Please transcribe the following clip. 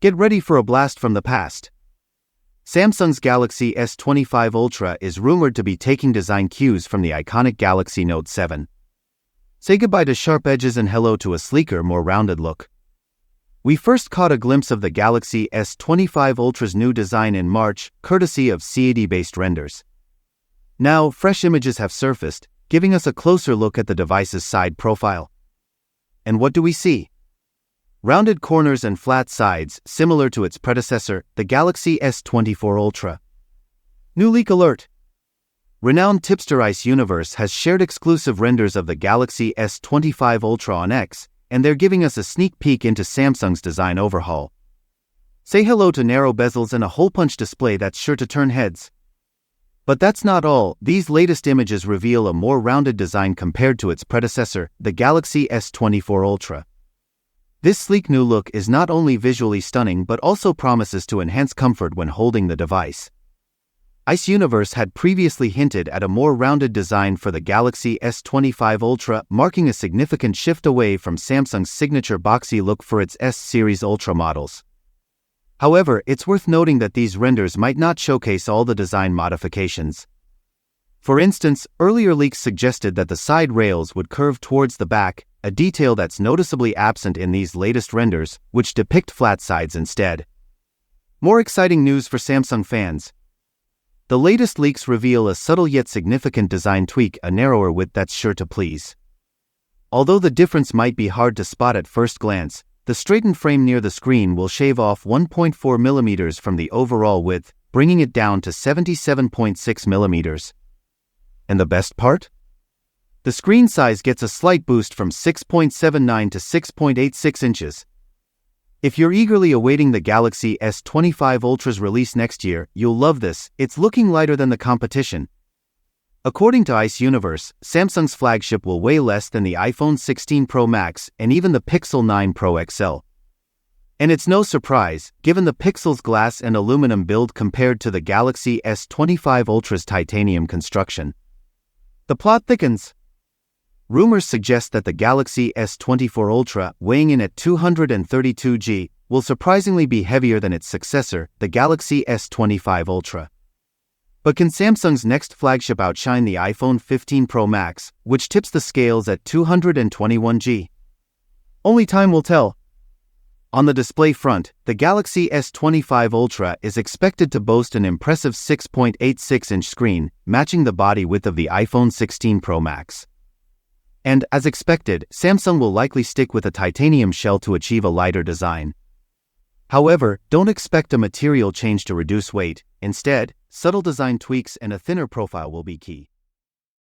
Get ready for a blast from the past. Samsung's Galaxy S25 Ultra is rumored to be taking design cues from the iconic Galaxy Note 7. Say goodbye to sharp edges and hello to a sleeker, more rounded look. We first caught a glimpse of the Galaxy S25 Ultra's new design in March, courtesy of CAD-based renders. Now, fresh images have surfaced, giving us a closer look at the device's side profile. And what do we see? Rounded corners and flat sides, similar to its predecessor, the Galaxy S24 Ultra. New leak alert! Renowned tipster Ice Universe has shared exclusive renders of the Galaxy S25 Ultra on X, and they're giving us a sneak peek into Samsung's design overhaul. Say hello to narrow bezels and a hole-punch display that's sure to turn heads. But that's not all. These latest images reveal a more rounded design compared to its predecessor, the Galaxy S24 Ultra. This sleek new look is not only visually stunning but also promises to enhance comfort when holding the device. Ice Universe had previously hinted at a more rounded design for the Galaxy S25 Ultra, marking a significant shift away from Samsung's signature boxy look for its S-series Ultra models. However, it's worth noting that these renders might not showcase all the design modifications. For instance, earlier leaks suggested that the side rails would curve towards the back, a detail that's noticeably absent in these latest renders, which depict flat sides instead. More exciting news for Samsung fans. The latest leaks reveal a subtle yet significant design tweak, a narrower width that's sure to please. Although the difference might be hard to spot at first glance, the straightened frame near the screen will shave off 1.4 mm from the overall width, bringing it down to 77.6 mm. And the best part? The screen size gets a slight boost from 6.79 to 6.86 inches. If you're eagerly awaiting the Galaxy S25 Ultra's release next year, you'll love this. It's looking lighter than the competition. According to Ice Universe, Samsung's flagship will weigh less than the iPhone 16 Pro Max and even the Pixel 9 Pro XL. And it's no surprise, given the Pixel's glass and aluminum build compared to the Galaxy S25 Ultra's titanium construction. The plot thickens. Rumors suggest that the Galaxy S24 Ultra, weighing in at 232 g, will surprisingly be heavier than its successor, the Galaxy S25 Ultra. But can Samsung's next flagship outshine the iPhone 15 Pro Max, which tips the scales at 221 g? Only time will tell. On the display front, the Galaxy S25 Ultra is expected to boast an impressive 6.86-inch screen, matching the body width of the iPhone 16 Pro Max. And, as expected, Samsung will likely stick with a titanium shell to achieve a lighter design. However, don't expect a material change to reduce weight. Instead, subtle design tweaks and a thinner profile will be key.